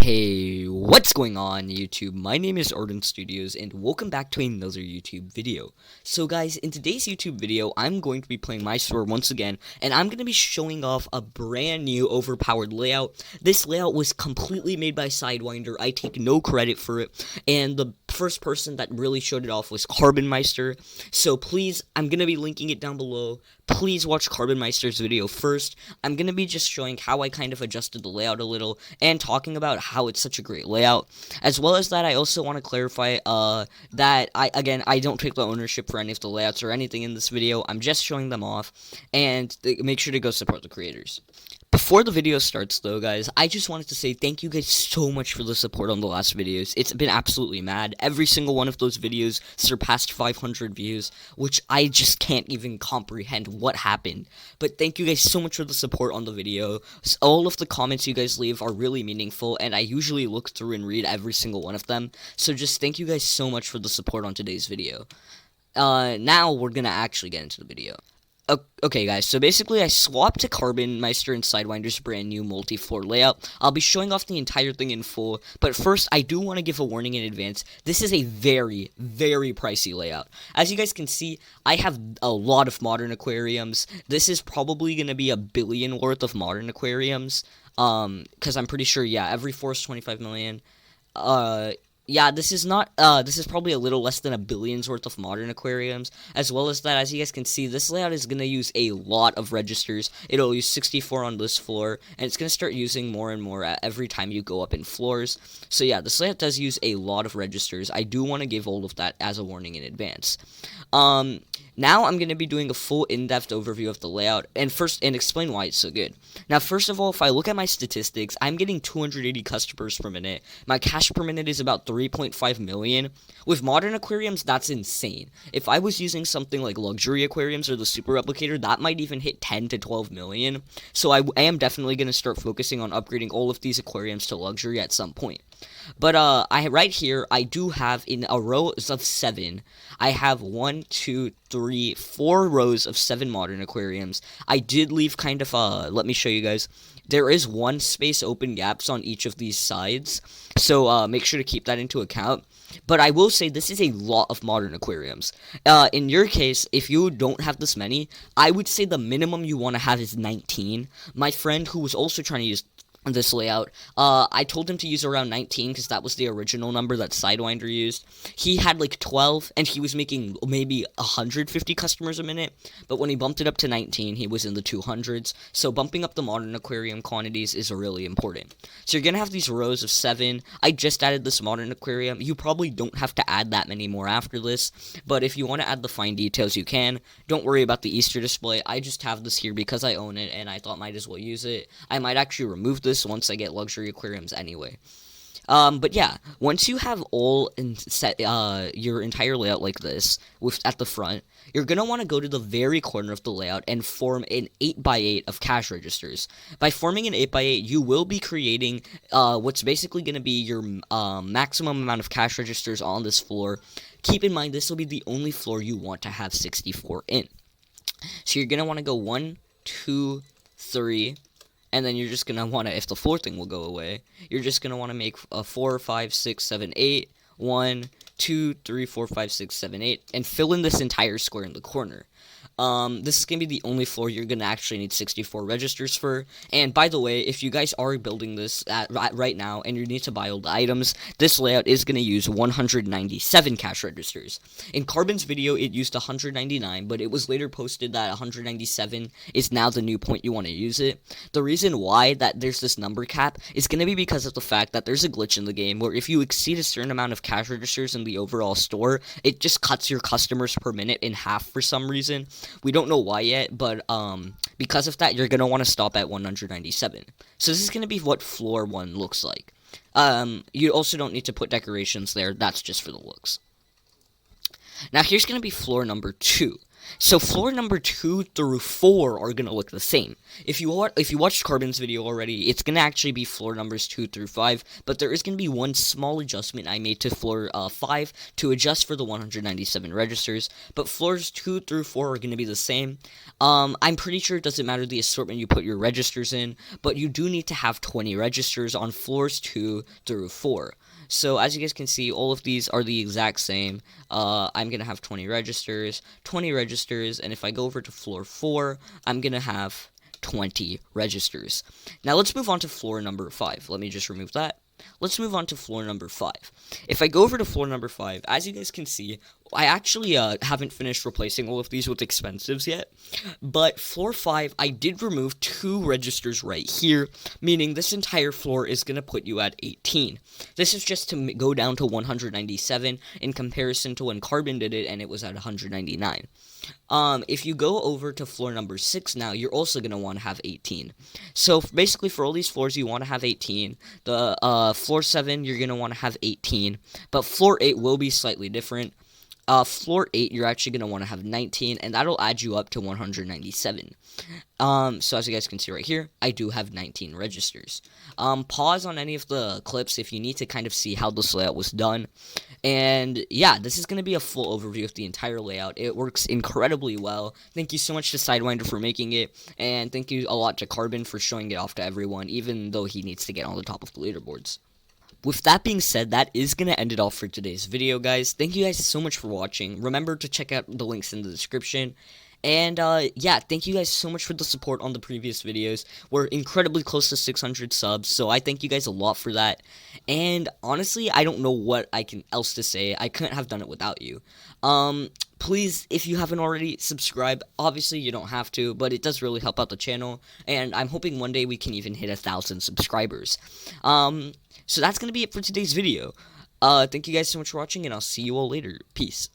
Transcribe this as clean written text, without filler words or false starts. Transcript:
Hey, what's going on YouTube? My name is Arden Studios and welcome back to another YouTube video. So guys, in today's YouTube video, I'm going to be playing my store once again, and I'm going to be showing off a brand new overpowered layout. This layout was completely made by Sidewinder. I take no credit for it, and the first person that really showed it off was Carbonmeister. So please, I'm going to be linking it down below. Please watch Carbonmeister's video first. I'm going to be just showing how I kind of adjusted the layout a little and talking about how it's such a great layout. As well as that, I also want to clarify that I don't take the ownership for any of the layouts or anything in this video. I'm just showing them off, and make sure to go support the creators. Before the video starts though, guys, I just wanted to say thank you guys so much for the support on the last videos. It's been absolutely mad. Every single one of those videos surpassed 500 views, which I just can't even comprehend what happened. But thank you guys so much for the support on the video. All of the comments you guys leave are really meaningful, and I usually look through and read every single one of them. So just thank you guys so much for the support on today's video. Now we're gonna actually get into the video. Okay guys, so basically I swapped to Carbonmeister and Sidewinder's brand new multi-floor layout. I'll be showing off the entire thing in full, but first I do want to give a warning in advance. This is a very, very pricey layout. As you guys can see, I have a lot of modern aquariums. This is probably going to be $1 billion worth of modern aquariums, because I'm pretty sure, yeah, every floor is 25 million. Yeah, this is not, this is probably a little less than $1 billion's worth of modern aquariums, as well as that, as you guys can see, this layout is going to use a lot of registers. It'll use 64 on this floor, and it's going to start using more and more every time you go up in floors. So yeah, this layout does use a lot of registers. I do want to give all of that as a warning in advance. Now I'm going to be doing a full in-depth overview of the layout, and explain why it's so good. Now, first of all, if I look at my statistics, I'm getting 280 customers per minute. My cash per minute is about 3.5 million. With modern aquariums, that's insane. If I was using something like luxury aquariums or the super replicator, that might even hit 10 to 12 million. So I am definitely going to start focusing on upgrading all of these aquariums to luxury at some point. But right here, I do have, in a row of 7, I have 1, 2, 3, 4 rows of 7 modern aquariums. I did leave kind of, let me show you guys. There is 1 space open gaps on each of these sides, so make sure to keep that into account. But I will say this is a lot of modern aquariums. In your case, if you don't have this many, I would say the minimum you want to have is 19. My friend who was also trying to use this layout, I told him to use around 19 because that was the original number that Sidewinder used. He had like 12, and he was making maybe 150 customers a minute, but when he bumped it up to 19, he was in the 200s, so bumping up the modern aquarium quantities is really important. So you're gonna have these rows of 7. I just added this modern aquarium. You probably don't have to add that many more after this, but if you want to add the fine details, you can. Don't worry about the Easter display. I just have this here because I own it, and I thought might as well use it. I might actually remove this once I get luxury aquariums anyway. But yeah, once you have all set your entire layout like this at the front, you're going to want to go to the very corner of the layout and form an 8x8 of cash registers. By forming an 8x8, you will be creating what's basically going to be your maximum amount of cash registers on this floor. Keep in mind, this will be the only floor you want to have 64 in. So you're going to want to go 1, 2, 3, and then you're just going to want to, if the floor thing will go away, you're just going to want to make a 4, 5, 6, 7, 8, 1, 2, 3, 4, 5, 6, 7, 8, and fill in this entire square in the corner. This is going to be the only floor you're going to actually need 64 registers for. And by the way, if you guys are building this right now and you need to buy all the items, this layout is going to use 197 cash registers. In Carbon's video, it used 199, but it was later posted that 197 is now the new point you want to use it. The reason why that there's this number cap is going to be because of the fact that there's a glitch in the game where if you exceed a certain amount of cash registers in the overall store, it just cuts your customers per minute in half for some reason. We don't know why yet, but because of that, you're going to want to stop at 197. So this is going to be what floor 1 looks like. You also don't need to put decorations there. That's just for the looks. Now here's going to be floor number 2. So floor number 2 through 4 are gonna look the same. If you watched Carbon's video already, it's gonna actually be floor numbers 2 through 5, but there is gonna be one small adjustment I made to floor 5 to adjust for the 197 registers. But floors 2 through 4 are gonna be the same. I'm pretty sure it doesn't matter the assortment you put your registers in, but you do need to have 20 registers on floors 2 through 4. So as you guys can see, all of these are the exact same. I'm going to have 20 registers, and if I go over to floor 4, I'm going to have 20 registers. Now let's move on to floor number 5. Let me just remove that. Let's move on to floor number 5. If I go over to floor number 5, as you guys can see, I actually haven't finished replacing all of these with expensives yet, but floor 5, I did remove 2 registers right here, meaning this entire floor is going to put you at 18. This is just to go down to 197 in comparison to when Carbon did it and it was at 199. If you go over to floor number 6 now, you're also going to want to have 18. So basically for all these floors, you want to have 18. The floor 7, you're going to want to have 18, but floor 8 will be slightly different. Floor 8, you're actually going to want to have 19, and that'll add you up to 197. So as you guys can see right here, I do have 19 registers. Pause on any of the clips if you need to kind of see how this layout was done. And yeah, this is going to be a full overview of the entire layout. It works incredibly well. Thank you so much to Sidewinder for making it, and thank you a lot to Carbon for showing it off to everyone, even though he needs to get on the top of the leaderboards. With that being said, that is going to end it off for today's video, guys. Thank you guys so much for watching. Remember to check out the links in the description. And, yeah, thank you guys so much for the support on the previous videos. We're incredibly close to 600 subs, so I thank you guys a lot for that. And, honestly, I don't know what else to say. I couldn't have done it without you. Please, if you haven't already, subscribe. Obviously, you don't have to, but it does really help out the channel. And I'm hoping one day we can even hit 1,000 subscribers. So that's going to be it for today's video. Thank you guys so much for watching, and I'll see you all later. Peace.